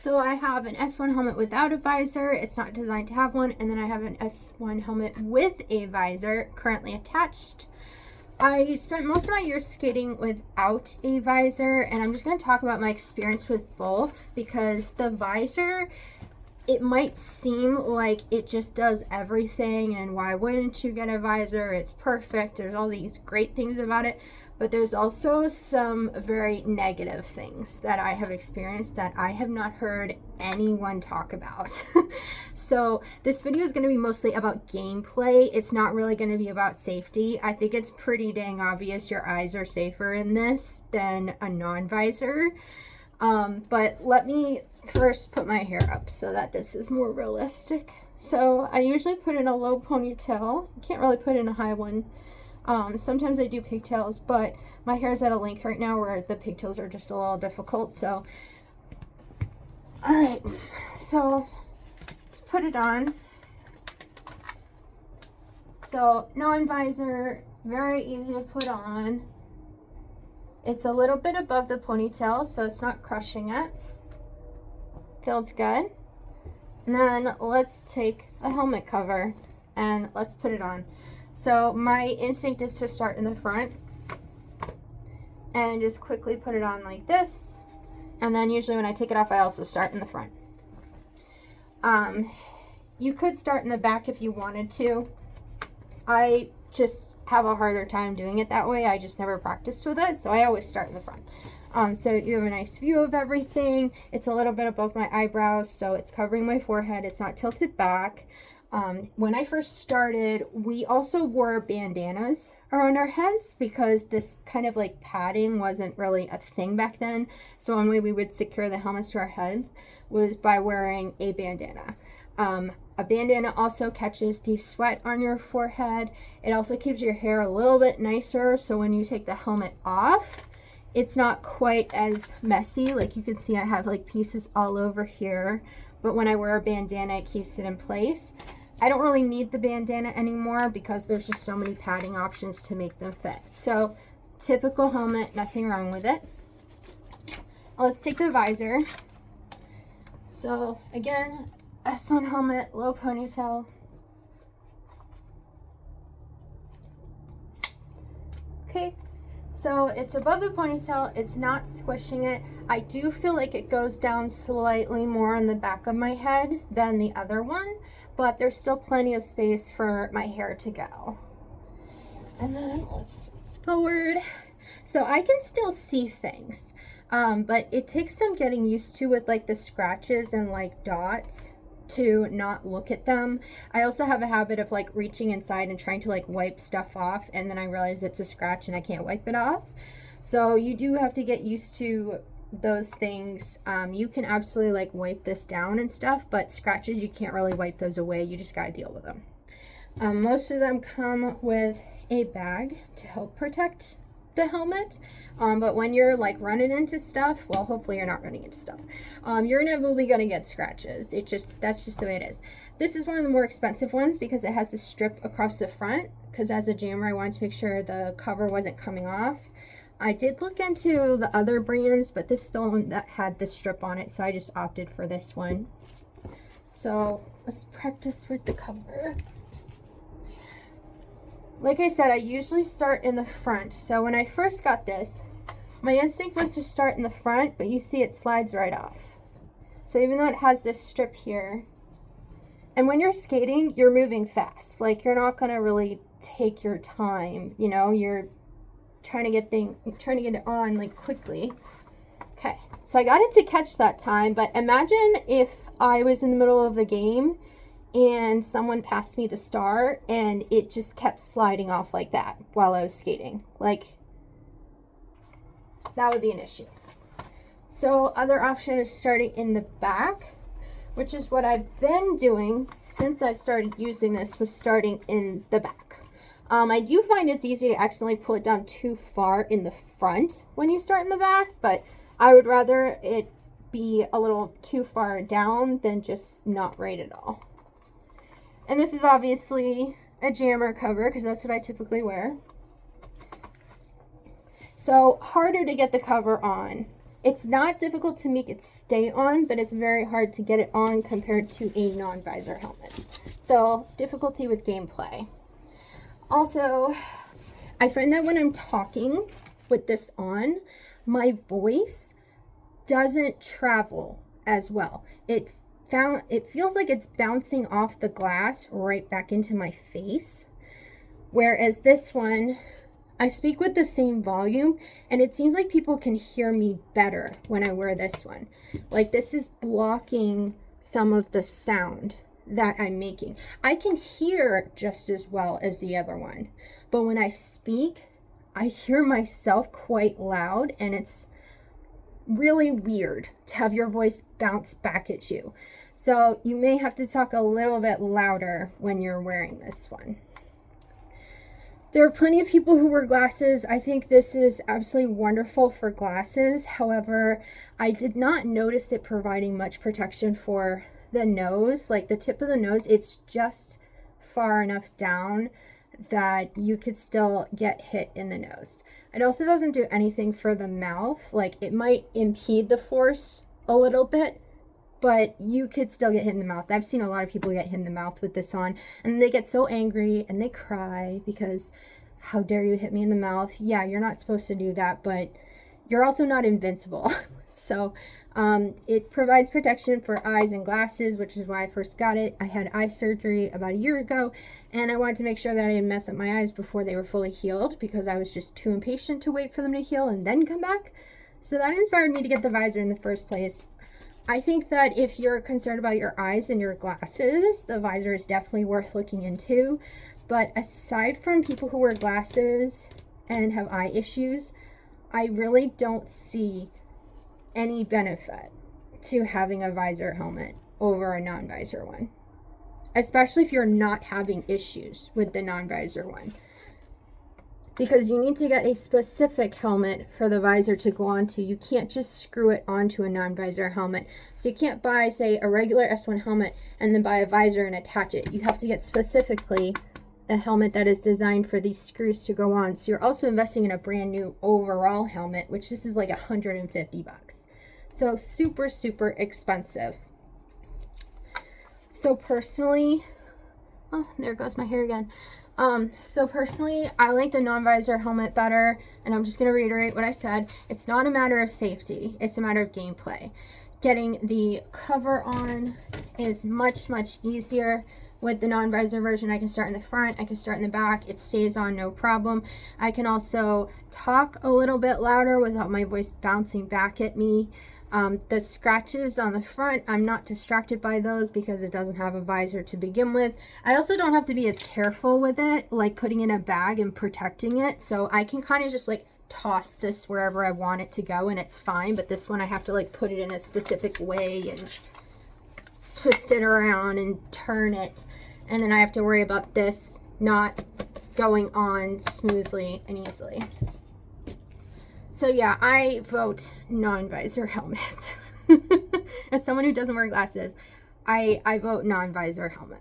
So I have an S1 helmet without a visor. It's not designed to have one. And then I have an S1 helmet with a visor currently attached. I spent most of my years skating without a visor, and I'm just going to talk about my experience with both, because the visor, it might seem like it just does everything, and why wouldn't you get a visor? It's perfect. There's all these great things about it. But there's also some very negative things that I have experienced that I have not heard anyone talk about. So this video is going to be mostly about gameplay. It's not really going to be about safety. I think it's pretty dang obvious your eyes are safer in this than a non-visor. But let me first put my hair up so that this is more realistic. So I usually put in a low ponytail. You can't really put in a high one. Sometimes I do pigtails, but my hair is at a length right now where the pigtails are just a little difficult. So, all right, so let's put it on. So non-visor, very easy to put on. It's a little bit above the ponytail, so it's not crushing it. Feels good. And then let's take a helmet cover and let's put it on. So my instinct is to start in the front and just quickly put it on like this. And then usually when I take it off, I also start in the front. You could start in the back if you wanted to. I just have a harder time doing it that way. I just never practiced with it, so I always start in the front. So you have a nice view of everything. It's a little bit above my eyebrows, so it's covering my forehead. It's not tilted back. When I first started, we also wore bandanas around our heads because this kind of like padding wasn't really a thing back then. So one way we would secure the helmets to our heads was by wearing a bandana. A bandana also catches the sweat on your forehead. It also keeps your hair a little bit nicer, so when you take the helmet off, it's not quite as messy. Like you can see I have like pieces all over here, but when I wear a bandana, it keeps it in place. I don't really need the bandana anymore because there's just so many padding options to make them fit. So typical helmet, nothing wrong with it. Let's take the visor. So again, S1 helmet, low ponytail. Okay, so it's above the ponytail. It's not squishing it. I do feel like it goes down slightly more on the back of my head than the other one, but there's still plenty of space for my hair to go. And then let's face forward. So I can still see things, but it takes some getting used to with like the scratches and like dots to not look at them. I also have a habit of like reaching inside and trying to like wipe stuff off, and then I realize it's a scratch and I can't wipe it off. So you do have to get used to those things. You can absolutely like wipe this down and stuff, but scratches, you can't really wipe those away. You just got to deal with them. Most of them come with a bag to help protect the helmet, but when you're like running into stuff, well, hopefully you're not running into stuff, you're inevitably going to get scratches. That's just the way it is. This is one of the more expensive ones because it has this strip across the front, because as a jammer I wanted to make sure the cover wasn't coming off. I did look into the other brands, but this is the one that had this strip on it, so I just opted for this one. So let's practice with the cover. Like I said, I usually start in the front. So when I first got this, my instinct was to start in the front, but you see it slides right off. So even though it has this strip here, and when you're skating, you're moving fast. Like you're not gonna really take your time, you know, you're trying to get it on like quickly. Okay, so I got it to catch that time, but imagine if I was in the middle of the game and someone passed me the star and it just kept sliding off like that while I was skating. Like, that would be an issue. So other option is starting in the back, which is what I've been doing since I started using this, was starting in the back. I do find it's easy to accidentally pull it down too far in the front when you start in the back, but I would rather it be a little too far down than just not right at all. And this is obviously a jammer cover because that's what I typically wear. So harder to get the cover on. It's not difficult to make it stay on, but it's very hard to get it on compared to a non-visor helmet. So difficulty with gameplay. Also, I find that when I'm talking with this on, my voice doesn't travel as well. It feels like it's bouncing off the glass right back into my face. Whereas this one, I speak with the same volume, and it seems like people can hear me better when I wear this one. Like, this is blocking some of the sound that I'm making. I can hear just as well as the other one, but when I speak, I hear myself quite loud, and it's really weird to have your voice bounce back at you. So you may have to talk a little bit louder when you're wearing this one. There are plenty of people who wear glasses. I think this is absolutely wonderful for glasses. However, I did not notice it providing much protection for the nose, like the tip of the nose. It's just far enough down that you could still get hit in the nose. It also doesn't do anything for the mouth. Like, it might impede the force a little bit, but you could still get hit in the mouth. I've seen a lot of people get hit in the mouth with this on, and they get so angry and they cry because, how dare you hit me in the mouth? Yeah, you're not supposed to do that, but you're also not invincible. So it provides protection for eyes and glasses, which is why I first got it. I had eye surgery about a year ago, and I wanted to make sure that I didn't mess up my eyes before they were fully healed, because I was just too impatient to wait for them to heal and then come back. So that inspired me to get the visor in the first place. I think that if you're concerned about your eyes and your glasses, the visor is definitely worth looking into. But aside from people who wear glasses and have eye issues, I really don't see any benefit to having a visor helmet over a non-visor one, especially if you're not having issues with the non-visor one. Because you need to get a specific helmet for the visor to go onto. You can't just screw it onto a non-visor helmet. So you can't buy, say, a regular S1 helmet and then buy a visor and attach it. You have to get specifically a helmet that is designed for these screws to go on. So you're also investing in a brand new overall helmet, which this is like $150. So super, super expensive. So personally, oh, there goes my hair again. So personally, I like the non-visor helmet better, and I'm just going to reiterate what I said. It's not a matter of safety, it's a matter of gameplay. Getting the cover on is much, much easier with the non-visor version. I can start in the front, I can start in the back, it stays on no problem. I can also talk a little bit louder without my voice bouncing back at me. The scratches on the front, I'm not distracted by those because it doesn't have a visor to begin with. I also don't have to be as careful with it, like putting in a bag and protecting it. So I can kind of just like toss this wherever I want it to go and it's fine. But this one I have to like put it in a specific way and twist it around and turn it. And then I have to worry about this not going on smoothly and easily. So yeah, I vote non-visor helmet. As someone who doesn't wear glasses, I vote non-visor helmet.